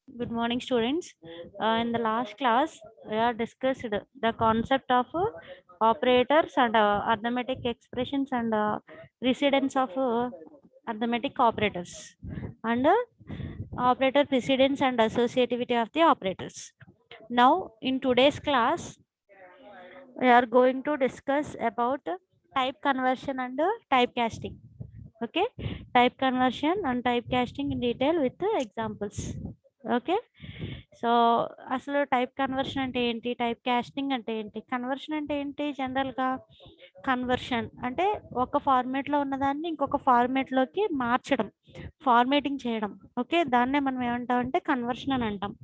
Good morning, students. In the last class, we have discussed the concept of operators and arithmetic expressions and precedence of arithmetic operators and operator precedence and associativity of the operators. Now, in today's class, we are going to discuss about type conversion and typecasting. Okay, type conversion and typecasting in detail with examples. Okay, so అసలు type conversion అంటే ఏంటి, type casting అంటే ఏంటి, conversion అంటే ఏంటి? జనరల్గా conversion అంటే ఒక ఫార్మేట్లో ఉన్నదాన్ని ఇంకొక ఫార్మేట్లోకి మార్చడం, ఫార్మేటింగ్ చేయడం. ఓకే, దాన్నే మనం ఏమంటాం అంటే కన్వర్షన్ అని అంటాం.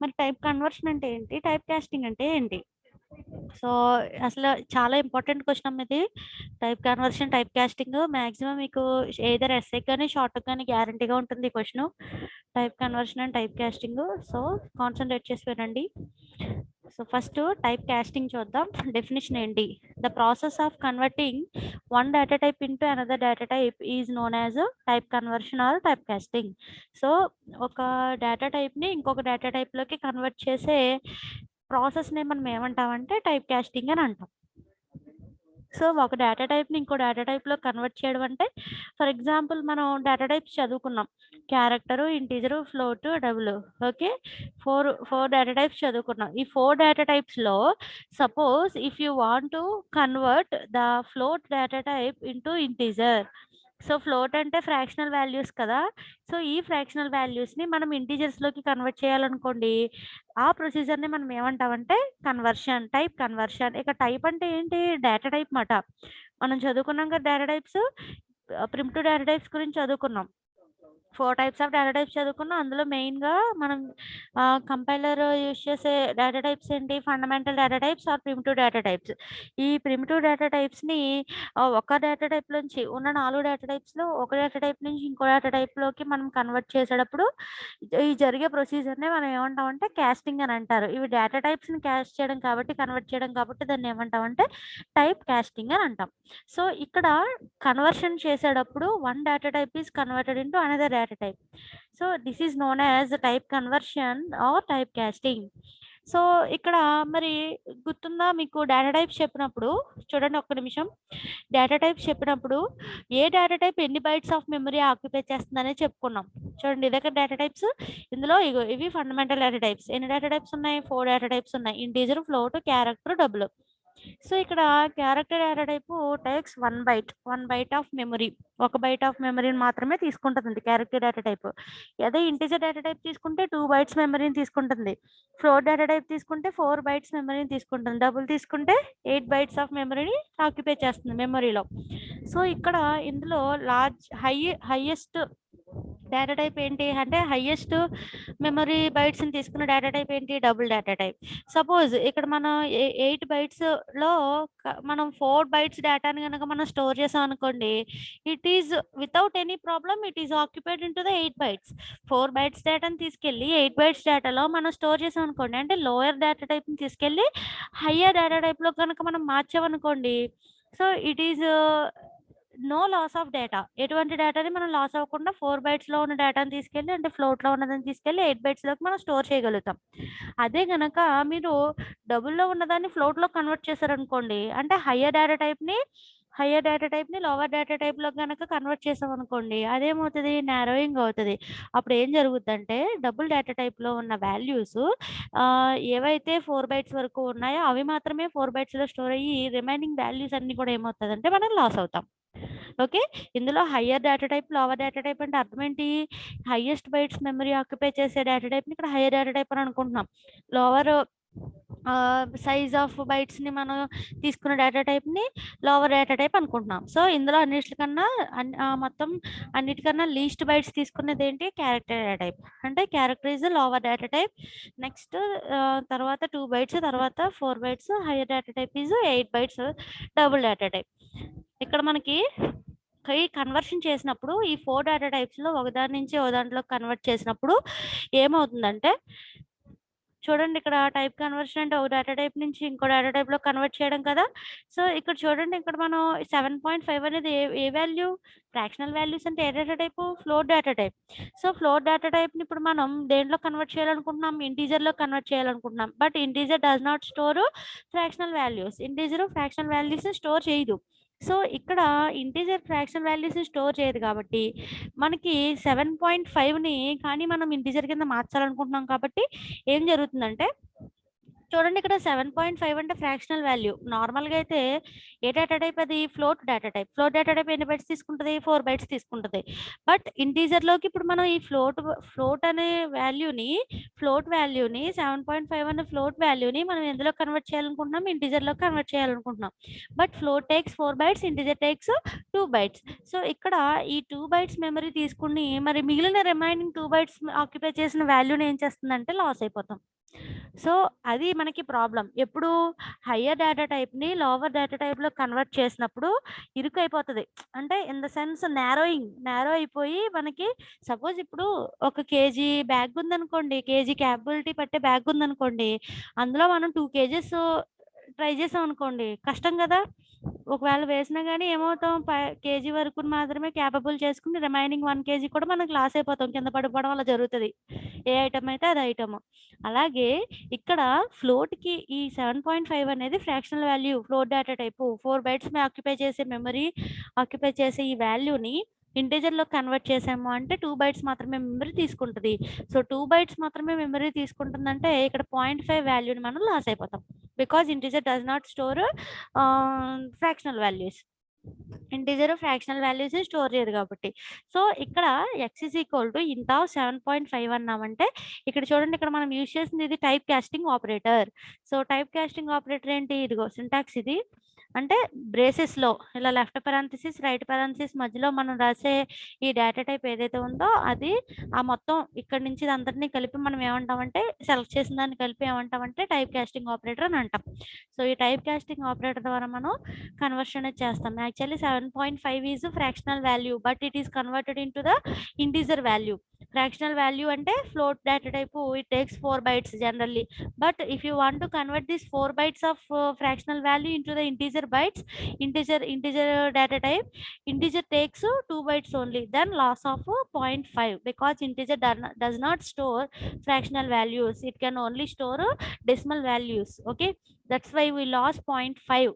మరి టైప్ కన్వర్షన్ అంటే ఏంటి, టైప్ కాస్టింగ్ అంటే ఏంటి? సో అసలు చాలా ఇంపార్టెంట్ క్వశ్చన్ ఇది. Type conversion, type casting maximum మీకు ఏదర్ ఎస్ఏ కానీ షార్ట్ కానీ గ్యారంటీగా ఉంటుంది ఈ question. Type conversion and type casting. So concentrate చేసి వినండి. సో ఫస్ట్ టైప్ కాస్టింగ్ చూద్దాం. డెఫినేషన్ ఏంటి? The process of converting one data type into another data type is known as type conversion or type casting. So ఒక data టైప్ని ఇంకొక data టైప్లోకి convert చేసే ప్రాసెస్ని మనం ఏమంటామంటే టైప్ కాస్టింగ్ అని అంటాం. సో ఒక డేటా టైప్ని ఇంకో డేటా టైప్లో కన్వర్ట్ చేయడం అంటే, ఫర్ ఎగ్జాంపుల్ మనం డేటా టైప్స్ చదువుకున్నాం, character, integer, float, double. Okay, four data types చదువుకున్నాం. ఈ 4 డేటా టైప్స్లో suppose if you want to convert the float data type into integer. So float అంటే ఫ్రాక్షనల్ వాల్యూస్ కదా. సో ఈ ఫ్రాక్షనల్ వాల్యూస్ని మనం ఇంటీజర్స్లోకి కన్వర్ట్ చేయాలనుకోండి, ఆ ప్రొసీజర్ని మనం ఏమంటామంటే కన్వర్షన్, టైప్ కన్వర్షన్. ఇక టైప్ అంటే ఏంటి? డేటా టైప్ మాట. మనం చదువుకున్నాం కదా data types, primitive data types గురించి చదువుకున్నాం. 4 టైప్స్ ఆఫ్ డేటా టైప్స్ చదువుకున్నాం. అందులో మెయిన్గా మనం కంపైలర్ యూజ్ చేసే డేటా టైప్స్ ఏంటి? Fundamental data types or primitive data types. ఈ ప్రిమిటివ్ డేటా టైప్స్ని ఒక డేటా టైప్ నుంచి ఉన్న 4 డేటా టైప్స్లో ఒక డేటా టైప్ నుంచి ఇంకో డేటా టైప్లోకి మనం కన్వర్ట్ చేసేటప్పుడు ఈ జరిగే ప్రొసీజర్నే మనం ఏమంటామంటే కాస్టింగ్ అని అంటారు. ఇవి డేటా టైప్స్ని క్యాస్ట్ చేయడం కాబట్టి, కన్వర్ట్ చేయడం కాబట్టి దాన్ని ఏమంటామంటే టైప్ కాస్టింగ్ అని అంటాం. సో ఇక్కడ కన్వర్షన్ చేసేటప్పుడు one data type is converted into another data type. So this is known as type conversion or type casting. So ఇక్కడ మరి గుర్తుందా మీకు? డేటా టైప్స్ చెప్పినప్పుడు చూడండి, ఒక్క నిమిషం. డేటా టైప్స్ చెప్పినప్పుడు ఏ డేటా టైప్ ఎన్ని బైట్స్ ఆఫ్ మెమరీ ఆక్యుపై చేస్తుందనే చెప్పుకున్నాం. చూడండి, ఇదే డేటా టైప్స్. ఇందులో ఇవి ఫండమెంటల్ డేటా టైప్స్. ఎన్ని డేటా టైప్స్ ఉన్నాయి? 4 డేటా టైప్స్ ఉన్నాయి. Integer, float, character, double. So ఇక్కడ character data type takes 1 byte of memory. 1 byte of మెమరీని మాత్రమే తీసుకుంటుంది క్యారెక్టర్ డేటా టైప్. అదే ఇంటిజర్ డేటా టైప్ తీసుకుంటే 2 బైట్స్ మెమరీని తీసుకుంటుంది. ఫ్లోట్ డేటా టైప్ తీసుకుంటే 4 బైట్స్ మెమరీని తీసుకుంటుంది. డబుల్ తీసుకుంటే 8 బైట్స్ ఆఫ్ మెమరీని ఆక్యుపై చేస్తుంది మెమరీలో. సో ఇక్కడ ఇందులో హైయెస్ట్ డేటా టైప్ ఏంటి అంటే, హైయెస్ట్ మెమరీ బైట్స్ని తీసుకున్న డేటా టైప్ ఏంటి? Double data type. సపోజ్ ఇక్కడ మనం 8 బైట్స్లో మనం 4 బైట్స్ డేటాని కనుక మనం స్టోర్ చేసాం అనుకోండి, it is without any problem it is occupied into the 8 bytes. 4 bytes డేటాని తీసుకెళ్ళి 8 బైట్స్ డేటాలో మనం స్టోర్ చేసాం అనుకోండి, అంటే లోయర్ డేటా టైప్ని తీసుకెళ్ళి హయ్యర్ డేటా టైప్లో కనుక మనం మార్చామనుకోండి, so it is no loss of data. ఎటువంటి డేటాని మనం లాస్ అవ్వకుండా 4 బైట్స్లో ఉన్న డేటాని తీసుకెళ్ళి, అంటే ఫ్లోట్లో ఉన్నదాన్ని తీసుకెళ్ళి 8 బైట్స్లోకి మనం స్టోర్ చేయగలుగుతాం. అదే గనక మీరు డబుల్లో ఉన్నదాన్ని ఫ్లోట్లో కన్వర్ట్ చేశారనుకోండి, అంటే హయ్యర్ డేటా టైప్ని లోవర్ డేటా టైప్లో కనుక కన్వర్ట్ చేసామనుకోండి, అదేమవుతుంది? నారోయింగ్ అవుతుంది. అప్పుడు ఏం జరుగుతుందంటే డబుల్ డేటా టైప్లో ఉన్న వాల్యూస్ ఏవైతే 4 బైట్స్ వరకు ఉన్నాయో అవి మాత్రమే 4 బైట్స్లో స్టోర్ అయ్యి రిమైనింగ్ వాల్యూస్ అన్ని కూడా ఏమవుతుందంటే మనం లాస్ అవుతాం. ఓకే, ఇందులో higher data type, lower data type అంటే అర్థం ఏంటి? హైయెస్ట్ బైట్స్ మెమరీ ఆక్యుపై చేసే డేటా టైప్ని ఇక్కడ హయ్యర్ డేటా టైప్ అని అనుకుంటున్నాం. లోవర్ సైజ్ ఆఫ్ బైట్స్ని మనం తీసుకున్న డేటా టైప్ని లోవర్ డేటా టైప్ అనుకుంటున్నాం. సో ఇందులో మొత్తం అన్నిటికన్నా లీస్ట్ బైట్స్ తీసుకునేది ఏంటి? Character data type. అంటే character is lower data type, next తర్వాత 2 బైట్స్, తర్వాత 4 bytes, higher data type is 8 bytes double data type. ఇక్కడ మనకి ఈ కన్వర్షన్ చేసినప్పుడు ఈ 4 డేటా టైప్స్లో ఒకదాని నుంచి ఓ దాంట్లో కన్వర్ట్ చేసినప్పుడు ఏమవుతుందంటే చూడండి ఇక్కడ టైప్ కన్వర్షన్ అంటే ఒక డేటా టైప్ నుంచి ఇంకో డేటా టైప్‌లో కన్వర్ట్ చేయడం కదా! సో, ఇక్కడ చూడండి ఇక్కడ మనం 7.5 అనేది ఏ వాల్యూ? ఫ్రాక్షనల్ వాల్యూస్ అంటే ఏ data type? Float data type. So, float data టైప్‌ని ఇప్పుడు మనం దేంట్లో కన్వర్ట్ చేయాలనుకుంటున్నాం? ఇంటీజర్‌లో కన్వర్ట్ చేయాలనుకుంటున్నాం. But integer does not store fractional values. Integer fractional వాల్యూస్‌ని స్టోర్ చేయదు. సో, ఇక్కడ ఇంటీజర్ ఫ్రాక్షనల్ వాల్యూస్‌ని స్టోర్ చేయదు కాబట్టి, మనకి 7.5ని కానీ మనం ఇంటీజర్ కింద మార్చాలనుకుంటున్నాం కాబట్టి ఏం జరుగుతుందంటే, చూడండి ఇక్కడ 7.5 అంటే ఫ్రాక్షనల్ వాల్యూ. నార్మల్‌గా అయితే ఏ డేటా టైప్ అది? Float data type. Float data type ఎన్ని బైట్స్ తీసుకుంటది? 4 బైట్స్ తీసుకుంటది. బట్ ఇంటీజర్‌లోకి ఇప్పుడు మనం ఈ ఫ్లోట్ అనే ఫ్లోట్ వాల్యూని 7.5 అనే ఫ్లోట్ వాల్యూని మనం ఎందులో కన్వర్ట్ చేయాలనుకుంటున్నాం? ఇంటీజర్‌లోకి కన్వర్ట్ చేయాలనుకుంటున్నాం. But float takes 4 bytes, integer takes 2 bytes. So, ఇక్కడ ఈ 2 బైట్స్ మెమరీ తీసుకొని మరి మిగిలిన రిమైనింగ్ 2 బైట్స్ ఆక్యుపై చేసిన వాల్యూని ఏం చేస్తుందంటే లాస్ అయిపోతాం. సో, అది మనకి ప్రాబ్లమ్. ఎప్పుడు హైయర్ డేటా టైప్‌ని లోవర్ డేటా టైప్‌లో కన్వర్ట్ చేసినప్పుడు ఇరుకైపోతది. అంటే ఇన్ ద సెన్స్ నారో అయిపోయి మనకి సపోజ్ ఇప్పుడు ఒక కేజీ బ్యాగ్ ఉందనుకోండి. కేజీ క్యాపబిలిటీ పట్టే బ్యాగ్ ఉందనుకోండి. అందులో మనం 2 కేజెస్ ట్రై చేసామనుకోండి. కష్టం గదా! ఒకవేళ వేసినా గాని ఏమవుతాం కేజీ వరకు మాత్రమే క్యాపబుల్ చేసుకొని రిమైనింగ్ 1 కేజీ కూడా మనకు లాస్ అయిపోతాం. కింద పడిపోవడం అలా జరుగుతది. ఏ ఐటెమ్ అయితే అది ఐటెమ్. అలాగే ఇక్కడ ఫ్లోట్‌కి ఈ 7.5 అనేది fractional value. Float data type 4 బైట్స్‌ని ఆక్యుపై చేసే ఈ వాల్యూని ఇంటిజర్‌లో కన్వర్ట్ చేసాము అంటే 2 బైట్స్ మాత్రమే మెమరీ తీసుకుంటది. సో, 2 బైట్స్ మాత్రమే మెమరీ తీసుకుంటుందంటే ఇక్కడ 0.5 వాల్యూని మనం లాస్ అయిపోతాం. Because integer does not store fractional values. Integer fractional values store చేయదు కాబట్టి. సో, ఇక్కడ x int ఆఫ్ 7.5 అన్నామంటే ఇక్కడ చూడండి ఇక్కడ మనం యూజ్ చేసింది ఇది type casting operator. So, type casting operator ఏంటి? ఇదిగో సింటాక్స్ ఇది. అంటే బ్రేసెస్‌లో ఇలా లెఫ్ట్ పారాంథసిస్, రైట్ పారాంథసిస్ మధ్యలో మనం రాసే ఈ డేటా టైప్ ఏదైతే ఉందో అది మొత్తం ఇక్కడి నుంచి ఇదంతటిని కలిపి మనం ఏమంటామంటే సెలెక్ట్ చేసిన దాన్ని కలిపి ఏమంటామంటే టైప్ కాస్టింగ్ ఆపరేటర్ అని అంటాం. సో, ఈ టైప్ కాస్టింగ్ ఆపరేటర్ ద్వారా మనం కన్వర్షన్ అనేది చేస్తాం. Actually 7.5 is fractional value but it is converted into the integer value. Fractional value అంటే float data type it takes 4 bytes generally. But if you want to convert these 4 bytes of fractional value into the integer bytes, integer data type, integer takes 2 bytes only. Then loss of 0.5 because integer does not store fractional values. It can only store decimal values. Okay, that's why we lost 0.5.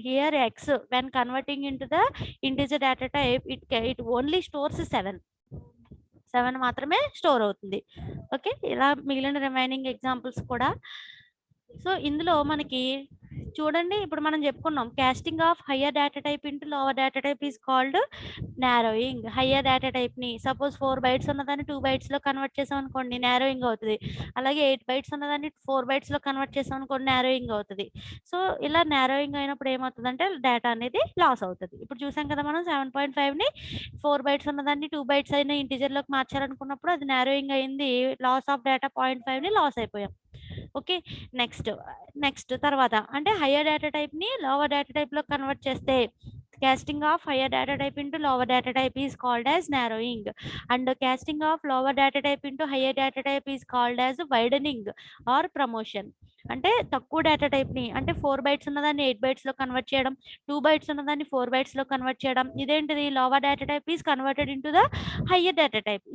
Here x when converting into the integer data type, it only stores 7 మాత్రమే store అవుతుంది. Okay. ఇలా మిగిలిన remaining examples కూడా. So, ఇందులో మనకి చూడండి ఇప్పుడు మనం చెప్పుకున్నాం casting of higher data type into lower data type is called narrowing. Higher data టైప్‌ని సపోజ్ 4 బైట్స్ ఉన్నదాన్ని 2 బైట్స్‌లో కన్వర్ట్ చేసామనుకోండి నారోయింగ్ అవుతది. అలాగే 8 బైట్స్ ఉన్నదాన్ని 4 బైట్స్‌లో కన్వర్ట్ చేసామనుకోండి నారోయింగ్ అవుతది. సో, ఇలా నారోయింగ్ అయినప్పుడు ఏమవుతదంటే డేటా అనేది లాస్ అవుతది. ఇప్పుడు చూసాం కదా మనం 7.5ని 4 బైట్స్ ఉన్నదాన్ని 2 బైట్స్ అయిన ఇంటిజర్‌లోకి మార్చాలనుకున్నప్పుడు అది నారోయింగ్ అయింది. లాస్ ఆఫ్ డేటా 0.5ని లాస్ అయిపోయాం. ఓకే. నెక్స్ట్ తర్వాత అంటే హైయర్ డేటా టైప్‌ని లోవర్ డేటా టైప్‌లో కన్వర్ట్ చేస్తే casting of higher data type into lower data type is called as narrowing and casting of lower data type into higher data type is called as widening or promotion. అంటే తక్కువ data టైప్‌ని అంటే 4 bytes ఉన్నదాన్ని 8 బైట్స్‌లో convert చేయడం, 2 bytes ఉన్నదాన్ని 4 బైట్స్‌లో convert చేయడం. ఇదేంటిది lower data type is converted into the higher data type.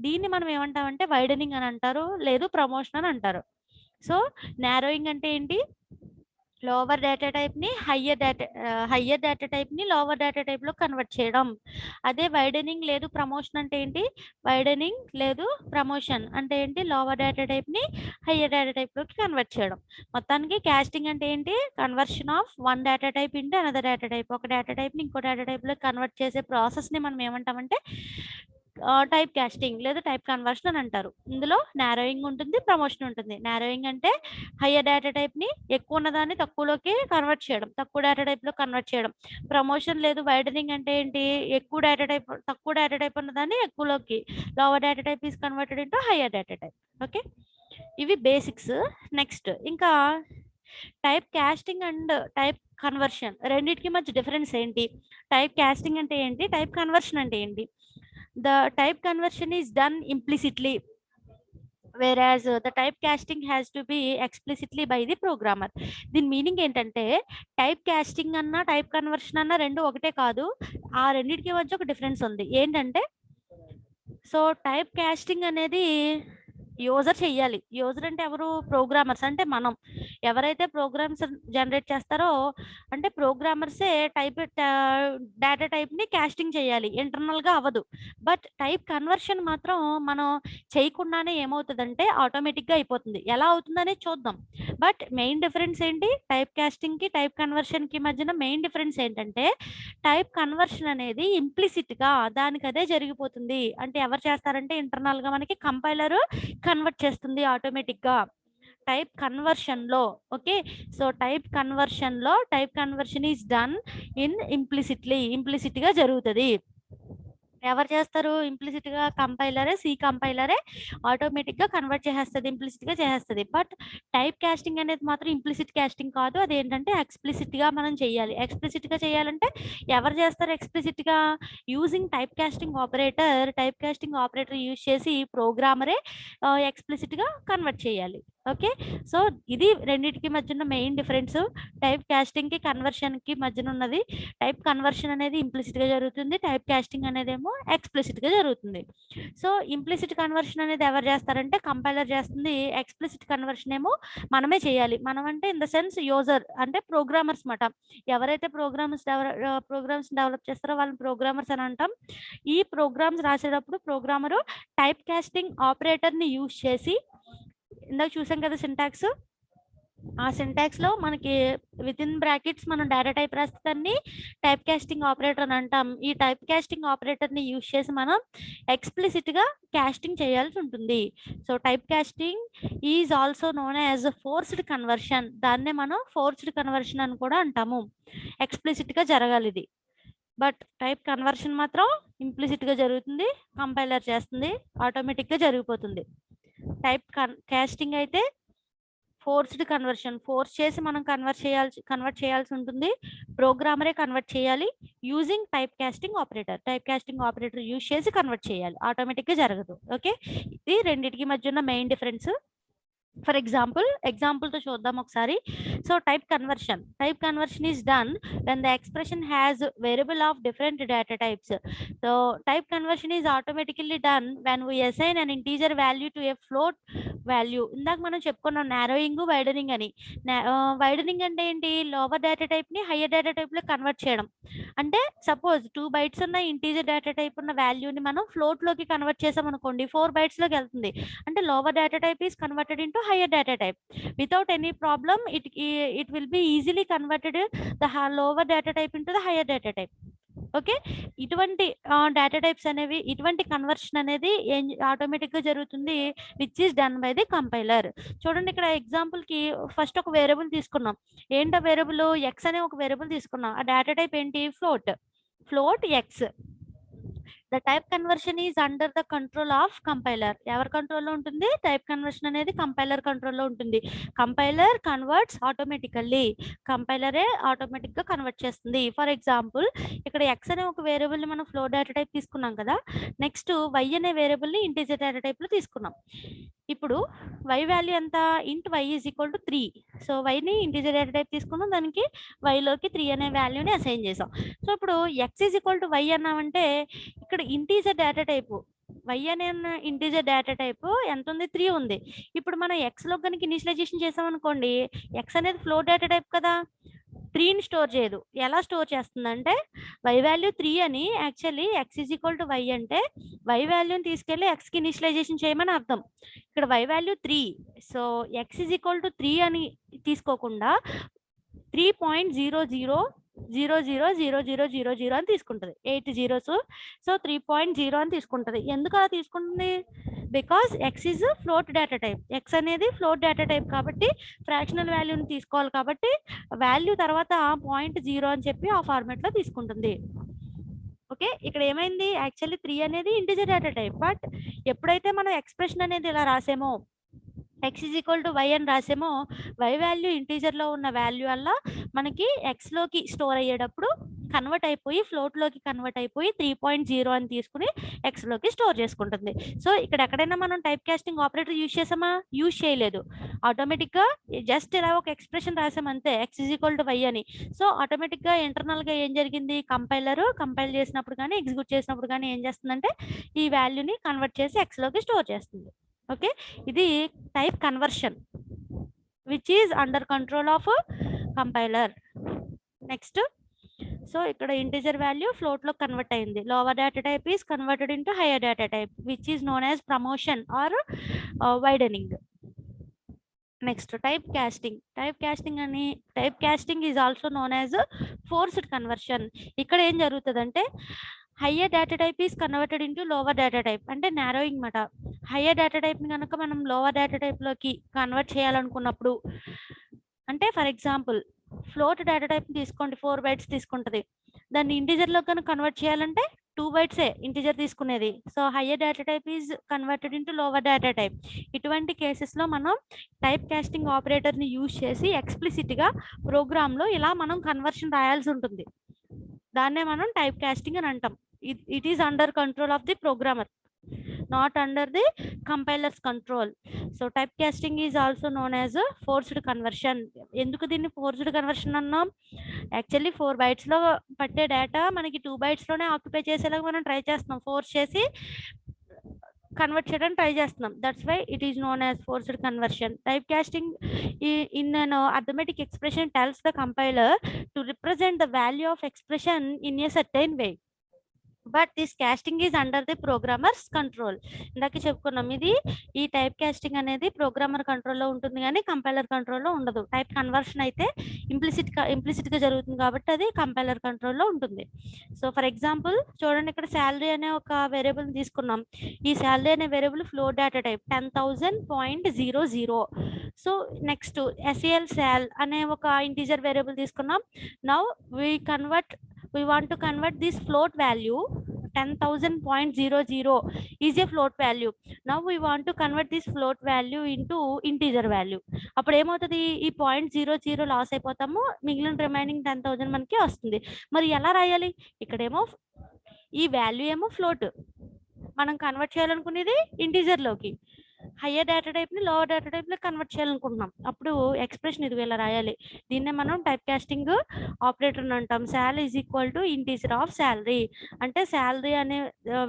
దీన్ని మనం ఏమంటామంటే వైడనింగ్ అని అంటారు. లేదు ప్రమోషన్ అని అంటారు. సో, నారోయింగ్ అంటే ఏంటి? లోవర్ డేటా టైప్‌ని హైయర్ డేటా టైప్‌ని లోవర్ డేటా టైప్‌లో కన్వర్ట్ చేయడం. అదే వైడనింగ్ లేదు ప్రమోషన్ అంటే ఏంటి? వైడనింగ్ లేదు ప్రమోషన్ అంటే ఏంటి? లోవర్ డేటా టైప్‌ని హైయర్ డేటా టైప్‌లోకి కన్వర్ట్ చేయడం. మొత్తానికి కాస్టింగ్ అంటే ఏంటి? Conversion of one data type into another data type. ఒక డేటా టైప్‌ని ఇంకో డేటా టైప్‌లోకి కన్వర్ట్ చేసే ప్రాసెస్‌ని మనం ఏమంటామంటే టైప్ కాస్టింగ్ లేదా టైప్ కన్వర్షన్ అని అంటారు. ఇందులో నారోయింగ్ ఉంటుంది, ప్రమోషన్ ఉంటుంది. నారోయింగ్ అంటే హైయర్ డేటా టైప్‌ని ఎక్కువ ఉన్నదాన్ని తక్కువలోకి కన్వర్ట్ చేయడం. తక్కువ డేటా టైప్‌లో కన్వర్ట్ చేయడం. ప్రమోషన్ లేదు వైడనింగ్ అంటే ఏంటి? తక్కువ డేటా టైప్ ఉన్నదాన్ని ఎక్కువలోకి. Lower data type is converted into higher data type. Okay. ఇవి బేసిక్స్. నెక్స్ట్ ఇంకా type casting and type conversion రెండిటికి మధ్య డిఫరెన్స్ ఏంటి? టైప్ కాస్టింగ్ అంటే ఏంటి? టైప్ కన్వర్షన్ అంటే ఏంటి? The type conversion is done implicitly. whereas the typecasting has to be explicitly by the programmer. దీని మీనింగ్ ఏంటంటే టైప్ కాస్టింగ్ అన్న టైప్ కన్వర్షన్ అన్న రెండు ఒకటే కాదు, ఆ రెండింటికి మధ్య ఒక డిఫరెన్స్ ఉంది. ఏంటంటే సో టైప్ కాస్టింగ్ అనేది యూజర్ చెయ్యాలి. యూజర్ అంటే ఎవరు? ప్రోగ్రామర్స్, అంటే మనం. ఎవరైతే ప్రోగ్రామ్స్ జనరేట్ చేస్తారో అంటే ప్రోగ్రామర్సే డేటా టైప్ని కాస్టింగ్ చేయాలి, ఇంటర్నల్గా అవ్వదు. బట్ టైప్ కన్వర్షన్ మాత్రం మనం చేయకుండానే ఏమవుతుందంటే ఆటోమేటిక్గా అయిపోతుంది. ఎలా అవుతుందనేది చూద్దాం. బట్ మెయిన్ డిఫరెన్స్ ఏంటి? టైప్ కాస్టింగ్కి టైప్ కన్వర్షన్కి మధ్యన మెయిన్ డిఫరెన్స్ ఏంటంటే టైప్ కన్వర్షన్ అనేది ఇంప్లిసిట్గా దానికి అదే జరిగిపోతుంది. అంటే ఎవరు చేస్తారంటే ఇంటర్నల్గా మనకి కంపైలర్ కన్వర్ట్ చేస్తుంది ఆటోమేటిక్గా టైప్ కన్వర్షన్లో. Okay, so type conversion is done in ఇంప్లిసిట్గా జరుగుతుంది. ఎవరు చేస్తారు? ఇంప్లిసిట్గా సి కంపైలరే ఆటోమేటిక్గా కన్వర్ట్ చేసేస్తుంది, ఇంప్లిసిట్గా చేసేస్తుంది. బట్ టైప్ కాస్టింగ్ అనేది మాత్రం ఇంప్లిసిట్ కాస్టింగ్ కాదు, అదేంటంటే ఎక్స్ప్లిసిట్గా మనం చేయాలి. ఎక్స్ప్లిసిట్గా చేయాలంటే ఎవరు చేస్తారు ఎక్స్ప్లిసిట్గా? Using type casting operator use చేసి ప్రోగ్రామరే ఎక్స్ప్లిసిట్గా కన్వర్ట్ చేయాలి. ఓకే, సో ఇది రెండింటికి మధ్య ఉన్న మెయిన్ డిఫరెన్స్. టైప్ కాస్టింగ్కి కన్వర్షన్కి మధ్యన ఉన్నది. టైప్ కన్వర్షన్ అనేది ఇంప్లిసిట్గా జరుగుతుంది, టైప్ కాస్టింగ్ అనేది ఏమో ఎక్స్ప్లిసిట్గా జరుగుతుంది. సో ఇంప్లిసిట్ కన్వర్షన్ అనేది ఎవరు చేస్తారంటే కంపైలర్ చేస్తుంది, ఎక్స్ప్లిసిట్ కన్వర్షన్ ఏమో మనమే చేయాలి. మనం అంటే ఇన్ ద సెన్స్ యూజర్ అంటే ప్రోగ్రామర్స్ మాట. ఎవరైతే ప్రోగ్రామ్స్ డెవలప్ చేస్తారో వాళ్ళని ప్రోగ్రామర్స్ అని అంటాం. ఈ ప్రోగ్రామ్స్ రాసేటప్పుడు ప్రోగ్రామరు టైప్ కాస్టింగ్ ఆపరేటర్ని యూజ్ చేసి, ఇందాక చూసాం కదా సింటాక్స్, ఆ సింటాక్స్లో మనకి విత్ ఇన్ బ్రాకెట్స్ మనం డేటా టైప్ రాస్తే దాన్ని టైప్ కాస్టింగ్ ఆపరేటర్ అని అంటాం. ఈ టైప్ కాస్టింగ్ ఆపరేటర్ని యూజ్ చేసి మనం ఎక్స్ప్లిసిట్గా కాస్టింగ్ చేయాల్సి ఉంటుంది. So type casting is also known as forced conversion. దాన్నే మనం ఫోర్స్డ్ కన్వర్షన్ అని కూడా అంటాము. ఎక్స్ప్లిసిట్గా జరగాలి ఇది. బట్ టైప్ కన్వర్షన్ మాత్రం ఇంప్లిసిట్గా జరుగుతుంది, కంపైలర్ చేస్తుంది, ఆటోమేటిక్గా జరిగిపోతుంది. టైప్ కాస్టింగ్ అయితే ఫోర్స్డ్ కన్వర్షన్, ఫోర్స్ చేసి మనం కన్వర్ట్ చేయాల్సి ఉంటుంది. ప్రోగ్రామరే కన్వర్ట్ చేయాలి using type casting operator use చేసి కన్వర్ట్ చేయాలి, ఆటోమేటిక్గా జరగదు. ఓకే, ఇది రెండింటికి మధ్య ఉన్న మెయిన్ డిఫరెన్స్. ఫర్ ఎగ్జాంపుల్తో చూద్దాం ఒకసారి. So type conversion is done when the expression has variable of different data types. So type conversion is automatically done when we assign an integer value to A float value. ఇందాక మనం చెప్పుకున్నాం narrowing, widening అని. Widening అంటే ఏంటి? Lower data టైప్ని higher data టైప్లో convert చేయడం. అంటే సపోజ్ 2 bytes ఉన్న ఇంటీజర్ డేటా టైప్ ఉన్న వాల్యూని మనం ఫ్లోట్లోకి కన్వర్ట్ చేసాం అనుకోండి, 4 bytesలోకి వెళ్తుంది. అంటే lower data type is converted into higher data type without any problem. It will be easily converted the lower data type into the higher data type. Okay, ఇటువంటి data types అనేవి, ఇటువంటి కన్వర్షన్ అనేది ఆటోమేటిక్గా జరుగుతుంది which is done by the compiler. చూడండి, ఇక్కడ ఎగ్జాంపుల్కి first ఒక వేరియబుల్ తీసుకున్నాం. ఏంటో వేరియబుల్? ఎక్స్ అనే ఒక వేరియబుల్ తీసుకున్నాం. ఆ డేటా టైప్ ఏంటి? Float X. The type conversion is under the control of compiler. ఎవరి కంట్రోల్లో ఉంటుంది? టైప్ కన్వర్షన్ అనేది కంపైలర్ కంట్రోల్లో ఉంటుంది. కంపైలర్ కన్వర్ట్స్ ఆటోమేటికల్లీ, కంపైలరే ఆటోమేటిక్గా కన్వర్ట్ చేస్తుంది. ఫర్ ఎగ్జాంపుల్, ఇక్కడ ఎక్స్ అనే ఒక వేరియబుల్ని మనం ఫ్లోట్ డేటా టైప్ తీసుకున్నాం కదా. నెక్స్ట్ వై అనే వేరియబుల్ని ఇంటీజర్ డేటా టైప్లో తీసుకున్నాం. ఇప్పుడు వై వాల్యూ ఎంత? Int y is equal to 3. So వైని ఇంటీజర్ డేటా టైప్ తీసుకున్నాం, దానికి వైలోకి 3 అనే వాల్యూని అసైన్ చేసాం. సో ఇప్పుడు x is equal to y అన్నామంటే ఇక్కడ ఇంటీజర్ డేటా టైపు వై అనే ఇంటీజర్ డేటా టైపు ఎంత ఉంది? 3 ఉంది. ఇప్పుడు మనం ఎక్స్లో కనుక ఇనిషియలైజేషన్ చేసామనుకోండి, ఎక్స్ అనేది ఫ్లోట్ డేటా టైప్ కదా, 3ని స్టోర్ చేయదు. ఎలా స్టోర్ చేస్తుందంటే వై వాల్యూ 3 అని, actually x is equal to y అంటే వై వాల్యూని తీసుకెళ్ళి ఎక్స్కి ఇనిషియలైజేషన్ చేయమని అర్థం. ఇక్కడ y value 3, so x is equal to 3 అని తీసుకోకుండా 3.00000000 అని తీసుకుంటుంది, 8 zeros. సో 3.0 అని తీసుకుంటుంది. ఎందుకు అలా తీసుకుంటుంది? Because X is float data type. X అనేది ఫ్లోట్ డేటా టైప్ కాబట్టి ఫ్రాక్షనల్ వాల్యూని తీసుకోవాలి, కాబట్టి వాల్యూ తర్వాత 0.0 అని చెప్పి ఆ ఫార్మాట్లో తీసుకుంటుంది. ఓకే, ఇక్కడ ఏమైంది? యాక్చువల్లీ 3 అనేది ఇంటిజర్ డేటా టైప్. బట్ ఎప్పుడైతే మనం ఎక్స్ప్రెషన్ అనేది ఇలా రాసామో, x is equal to y అని రాసేమో, వై వాల్యూ ఇంటీజర్లో ఉన్న వాల్యూ వల్ల మనకి ఎక్స్లోకి స్టోర్ అయ్యేటప్పుడు కన్వర్ట్ అయిపోయి ఫ్లోట్లోకి కన్వర్ట్ అయిపోయి 3.0 అని తీసుకుని ఎక్స్లోకి స్టోర్ చేసుకుంటుంది. సో ఇక్కడ ఎక్కడైనా మనం టైప్ కాస్టింగ్ ఆపరేటర్ యూజ్ చేసామా? యూజ్ చేయలేదు. ఆటోమేటిక్గా జస్ట్ ఇలా ఒక ఎక్స్ప్రెషన్ రాసాం అంతే, x = y అని. సో ఆటోమేటిక్గా ఇంటర్నల్గా ఏం జరిగింది, కంపైల్ చేసినప్పుడు కానీ ఎగ్జిక్యూట్ చేసినప్పుడు కానీ ఏం చేస్తుందంటే ఈ వాల్యూని కన్వర్ట్ చేసి ఎక్స్లోకి స్టోర్ చేస్తుంది. ఓకే, ఇది type conversion which is under control of compiler. Next, so ఇక్కడ ఇంటిజర్ వాల్యూ ఫ్లోట్ లో కన్వర్ట్ అయింది. Lower data type is converted into higher data type which is known as promotion or widening. Next, type casting is also known as forced conversion. ఇక్కడ ఏం జరుగుతుందంటే higher data type is converted into lower data type, అంటే narrowing మాట. Higher data టైప్ని కనుక మనం lower data టైప్లోకి convert చేయాలనుకున్నప్పుడు, అంటే for example float data type తీసుకోండి, 4 bytes తీసుకుంటుంది. దాన్ని ఇంటిజర్లో కనుక కన్వర్ట్ చేయాలంటే 2 bytes ఇంటిజర్ తీసుకునేది. So higher data type is converted into lower data type. ఇటువంటి కేసెస్లో మనం టైప్ కాస్టింగ్ ఆపరేటర్ని యూజ్ చేసి ఎక్స్ప్లిసిట్గా ప్రోగ్రాంలో ఇలా మనం కన్వర్షన్ రాయాల్సి ఉంటుంది. దాన్నే మనం టైప్ కాస్టింగ్ అని అంటాం. It is under control of the programmer, not under the compiler's control. So typecasting is also known as a forced conversion. ఎందుకు దీన్ని ఫోర్స్డ్ కన్వర్షన్ అన్నాం? యాక్చువల్లీ 4 bytes లో పట్టే డేటా మనకి 2 bytes లోనే ఆక్యుపై చేసేలాగా మనం ట్రై చేస్తున్నాం, ఫోర్స్ చేసి కన్వర్ట్ చేయడానికి ట్రై చేస్తున్నాం. That's why it is known as forced conversion. Type casting in an arithmetic expression tells the compiler to represent the value of expression in a certain way. But this casting is under the programmer's control. ఇందాక చెప్పుకున్నాం, ఇది ఈ type casting అనేది programmer కంట్రోల్లో ఉంటుంది కానీ compiler కంట్రోల్లో ఉండదు. టైప్ కన్వర్షన్ అయితే ఇంప్లిసిట్గా జరుగుతుంది కాబట్టి అది కంపైలర్ కంట్రోల్లో ఉంటుంది. సో ఫర్ ఎగ్జాంపుల్ చూడండి, ఇక్కడ శాలరీ అనే ఒక వేరియబుల్ తీసుకున్నాం. ఈ శాలరీ అనే variable float data type 10,000.00. So next SEL శాల్ అనే ఒక ఇంటీజర్ వేరియబుల్ తీసుకున్నాం. Now we want to convert this float value 10,000.00 is a float value. Now we want to convert this float value into integer value. అప్పుడు ఏమవుతుంది, ఈ 0.00 loss అయిపోతాము, మిగిలిన remaining 10,000 మనకి వస్తుంది. మరి ఎలా రాయాలి? ఇక్కడేమో ఈ వాల్యూ ఏమో ఫ్లోట్, మనం కన్వర్ట్ చేయాలనుకునేది ఇంటీజర్లోకి. హయ్యర్ డేటా టైప్ని లోవర్ డేటా టైప్లో కన్వర్ట్ చేయాలనుకుంటున్నాం. అప్పుడు ఎక్స్ప్రెషన్ ఇది ఇలా రాయాలి. దీన్నే మనం టైప్ కాస్టింగ్ ఆపరేటర్ అని అంటాం. Sal is equal to integer of salary, అంటే శాలరీ అనే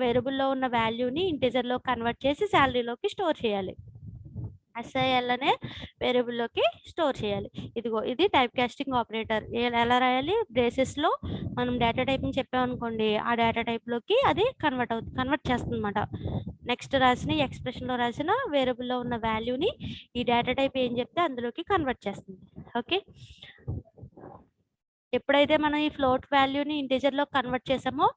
వేరియబుల్లో ఉన్న వాల్యూని ఇంటీజర్లో కన్వర్ట్ చేసి శాలరీలోకి స్టోర్ చేయాలి. SIL అనే వేరియబుల్లోకి స్టోర్ చేయాలి. ఇదిగో ఇది టైప్ కాస్టింగ్ ఆపరేటర్. ఎలా రాయాలి? బ్రేసెస్లో మనం డేటా టైప్ని చెప్పామనుకోండి, ఆ డేటా టైప్లోకి అది కన్వర్ట్ చేస్తుంది అనమాట. నెక్స్ట్ రాసిన ఎక్స్ప్రెషన్లో రాసిన వేరియబుల్లో ఉన్న వాల్యూని ఈ డేటా టైప్ ఏం చెప్తే అందులోకి కన్వర్ట్ చేస్తుంది. ఓకే, ఎప్పుడైతే మనం ఈ ఫ్లోట్ వాల్యూని ఇంటీజర్లో కన్వర్ట్ చేసామో,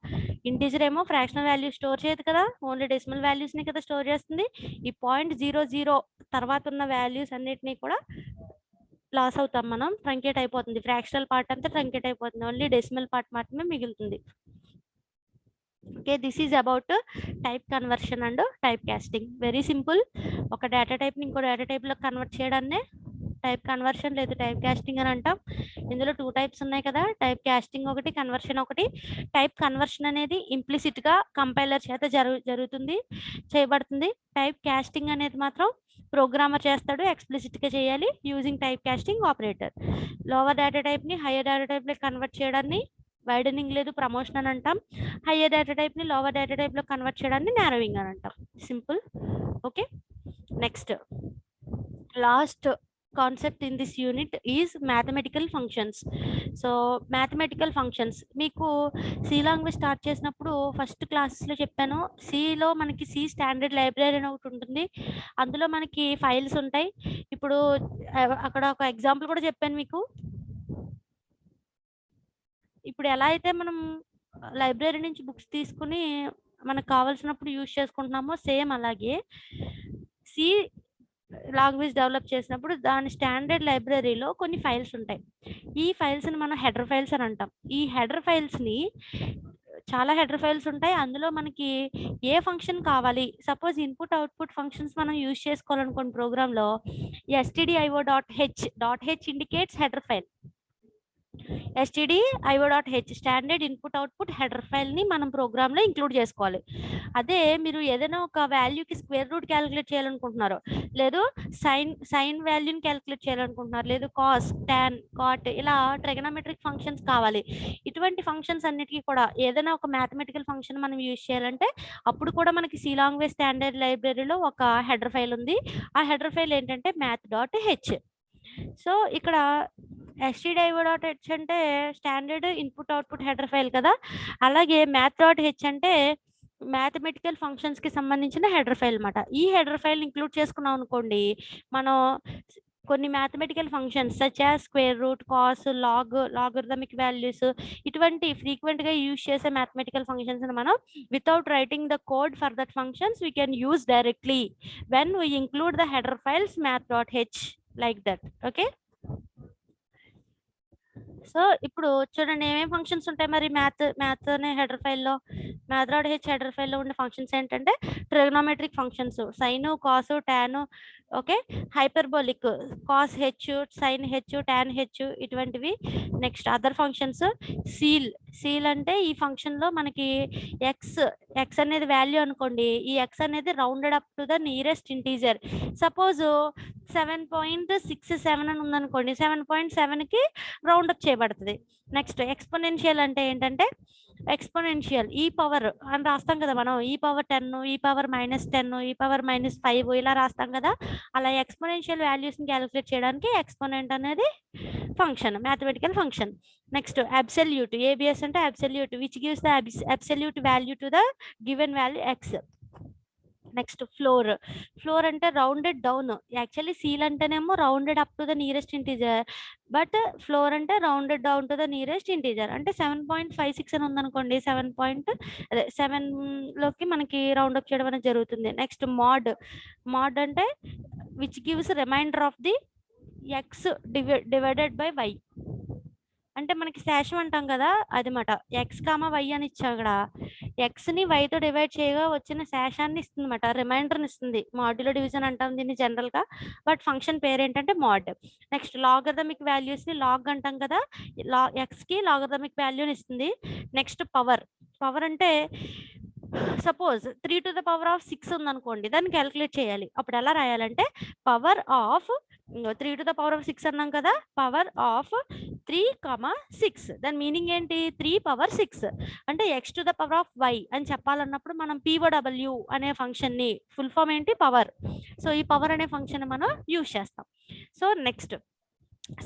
ఇంటీజర్ ఏమో ఫ్రాక్షనల్ వాల్యూ స్టోర్ చేయదు కదా, ఓన్లీ డెసిమల్ వాల్యూస్ని కదా స్టోర్ చేస్తుంది. ఈ 0.00 తర్వాత ఉన్న వాల్యూస్ అన్నిటినీ కూడా లాస్ అవుతాం మనం, ట్రంకేట్ అయిపోతుంది. ఫ్రాక్షనల్ పార్ట్ అంతా ట్రంకేట్ అయిపోతుంది, ఓన్లీ డెసిమల్ పార్ట్ మాత్రమే మిగులుతుంది. Okay, this is about type conversion and type casting. Very simple. ఒక డేటా టైప్ని ఇంకో డేటా టైప్లో కన్వర్ట్ చేయడాన్నే టైప్ కన్వర్షన్ లేదా టైప్ కాస్టింగ్ అని అంటాం. ఇందులో 2 types ఉన్నాయి కదా, టైప్ కాస్టింగ్ ఒకటి, కన్వర్షన్ ఒకటి. టైప్ కన్వర్షన్ అనేది ఇంప్లిసిట్గా కంపైలర్ చేత చేయబడుతుంది. టైప్ కాస్టింగ్ అనేది మాత్రం ప్రోగ్రామర్ చేస్తాడు, ఎక్స్ప్లిసిట్గా చేయాలి using type casting operator. Lower data టైప్ని హయ్యర్ డేటా టైప్లో కన్వర్ట్ చేయడాన్ని వైడనింగ్ లేదు ప్రమోషన్ అని అంటాం. హయ్యర్ డేటా టైప్ని లోవర్ డేటా టైప్లో కన్వర్ట్ చేయడాన్ని నారోయింగ్ అని అంటాం. Simple. Okay, next last concept in this unit is mathematical functions. So mathematical functions మీకు సి లాంగ్వేజ్ స్టార్ట్ చేసినప్పుడు ఫస్ట్ క్లాసెస్లో చెప్పాను. సిలో మనకి సి స్టాండర్డ్ లైబ్రరీ అని ఒకటి ఉంటుంది, అందులో మనకి ఫైల్స్ ఉంటాయి. ఇప్పుడు అక్కడ ఒక ఎగ్జాంపుల్ కూడా చెప్పాను మీకు. ఇప్పుడు ఎలా అయితే మనం లైబ్రరీ నుంచి బుక్స్ తీసుకుని మనకు కావాల్సినప్పుడు యూజ్ చేసుకుంటున్నామో, సేమ్ అలాగే సి లాంగ్వేజ్ డెవలప్ చేసినప్పుడు దాని స్టాండర్డ్ లైబ్రరీలో కొన్ని ఫైల్స్ ఉంటాయి. ఈ ఫైల్స్ని మనం హెడర్ ఫైల్స్ అని అంటాం. ఈ హెడర్ ఫైల్స్ని చాలా హెడర్ ఫైల్స్ ఉంటాయి. అందులో మనకి ఏ ఫంక్షన్ కావాలి, సపోజ్ ఇన్పుట్ అవుట్పుట్ ఫంక్షన్స్ మనం యూజ్ చేసుకోవాలనుకోండి ప్రోగ్రాంలో, stdio.h indicates header file. STD IO.H standard input output header ఫైల్ని మనం ప్రోగ్రామ్లో ఇంక్లూడ్ చేసుకోవాలి. అదే మీరు ఏదైనా ఒక వాల్యూకి స్క్వేర్ రూట్ క్యాలిక్యులేట్ చేయాలనుకుంటున్నారు, లేదు సైన్ వాల్యూని క్యాలిక్యులేట్ చేయాలనుకుంటున్నారు, లేదు కాస్ టాన్ కాట్ ఇలా ట్రిగనోమెట్రిక్ ఫంక్షన్స్ కావాలి. ఇటువంటి ఫంక్షన్స్ అన్నిటికీ కూడా ఏదైనా ఒక మ్యాథమెటికల్ ఫంక్షన్ మనం యూజ్ చేయాలంటే అప్పుడు కూడా మనకి సి లాంగ్వేజ్ స్టాండర్డ్ లైబ్రరీలో ఒక హెడర్ ఫైల్ ఉంది. ఆ హెడర్ ఫైల్ ఏంటంటే math.h. సో ఇక్కడ stdio.h అంటే standard input output header file కదా, అలాగే math.h అంటే మ్యాథమెటికల్ ఫంక్షన్స్కి సంబంధించిన హెడర్ ఫైల్ అనమాట. ఈ హెడర్ ఫైల్ ఇంక్లూడ్ చేసుకున్నాం అనుకోండి, మనం కొన్ని mathematical functions such as square root, cos, logarithmic values ఇటువంటి ఫ్రీక్వెంట్గా యూజ్ చేసే మ్యాథమెటికల్ ఫంక్షన్స్ మనం without writing the code for that functions we can use directly when we include the header files math.h like that. Okay, so ఇప్పుడు చూడండి ఏమేమి functions ఉంటాయి మరి math అనే హెడర్ ఫైల్లో. math.h హెడర్ ఫైల్లో ఉండే ఫంక్షన్స్ ఏంటంటే trigonometric functions, sine, cos, tan, okay, hyperbolic, cos h, sine h, tan h ఇటువంటివి. నెక్స్ట్ అదర్ ఫంక్షన్స్, సీల్ అంటే ఈ ఫంక్షన్లో మనకి ఎక్స్ అనేది వాల్యూ అనుకోండి, ఈ ఎక్స్ అనేది rounded up to the nearest integer. Suppose 7.67 అని ఉందనుకోండి, 7.7కి రౌండప్ చేయబడుతుంది. నెక్స్ట్ ఎక్స్పోనెన్షియల్ అంటే ఏంటంటే ఎక్స్పోనెన్షియల్ ఈ పవర్ అని రాస్తాం కదా మనం, ఈ పవర్ 10, ఈ పవర్ -10, ఈ పవర్ -5 ఇలా రాస్తాం కదా. అలా ఎక్స్పోనెన్షియల్ వాల్యూస్ని క్యాలిక్యులేట్ చేయడానికి ఎక్స్పోనెంట్ అనేది function, mathematical function. Next absolute, ABS అంటే absolute which gives the absolute value to the given value x. Next floor అంటే రౌండెడ్ డౌన్. యాక్చువల్లీ సీల్ అంటేనేమో rounded up to the nearest integer, but floor అంటే rounded down to the nearest integer. అంటే 7.56 అని ఉందనుకోండి, 7లోకి మనకి round up చేయడం అనేది జరుగుతుంది. నెక్స్ట్ మాడ్ అంటే which gives remainder of the x divided by y. అంటే మనకి శేషం అంటాం కదా అది మాట, ఎక్స్ కామా వై అని ఇచ్చా అక్కడ ఎక్స్ని వైతో డివైడ్ చేయగా వచ్చిన శేషాన్ని ఇస్తుంది అనమాట, రిమైండర్ని ఇస్తుంది. మాడ్యులో డివిజన్ అంటాం దీన్ని జనరల్గా, బట్ ఫంక్షన్ పేరు ఏంటంటే మాడ్. నెక్స్ట్ లాగరిథమిక్ వాల్యూస్ని లాగ్ అంటాం కదా, ఎక్స్కి లాగరిథమిక్ వాల్యూని ఇస్తుంది. నెక్స్ట్ పవర్ అంటే suppose 3 to the power of 6 ఉందనుకోండి, దాన్ని క్యాలిక్యులేట్ చేయాలి. అప్పుడు ఎలా రాయాలంటే power of 3 to the power of 6 అన్నాం కదా, పవర్ ఆఫ్ 3, 6. దాని మీనింగ్ ఏంటి, 3 పవర్ 6 అంటే x to the power of y అని చెప్పాలన్నప్పుడు మనం POW అనే ఫంక్షన్ని ఫుల్ ఫామ్ ఏంటి పవర్. సో ఈ పవర్ అనే ఫంక్షన్ మనం యూజ్ చేస్తాం. So next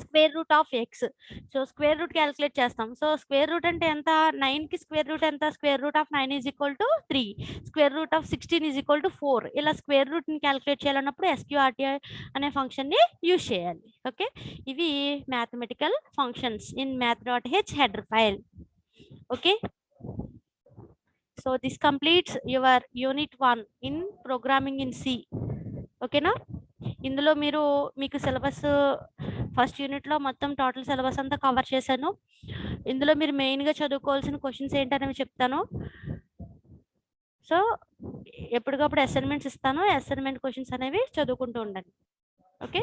square root of x. So square root calculate చేస్తాం. సో స్క్వేర్ రూట్ అంటే ఎంత, 9కి స్క్వేర్ రూట్ ఎంత, square root of 9 = 3, square root of 16 = 4. ఇలా స్క్వేర్ రూట్ని క్యాలిక్యులేట్ చేయాలన్నప్పుడు SQRT అనే ఫంక్షన్ని యూజ్ చేయాలి. ఓకే, ఇవి mathematical functions in math.h header file. Okay, so this completes your unit 1 in programming in C. ఓకేనా, ఇందులో మీకు సిలబస్ ఫస్ట్ యూనిట్లో మొత్తం టోటల్ సిలబస్ అంతా కవర్ చేశాను. ఇందులో మీరు మెయిన్గా చదువుకోవాల్సిన క్వశ్చన్స్ ఏంటనేవి చెప్తాను. సో ఎప్పటికప్పుడు అసైన్మెంట్స్ ఇస్తాను, అసైన్మెంట్ క్వశ్చన్స్ అనేవి చదువుకుంటూ ఉండండి. ఓకే.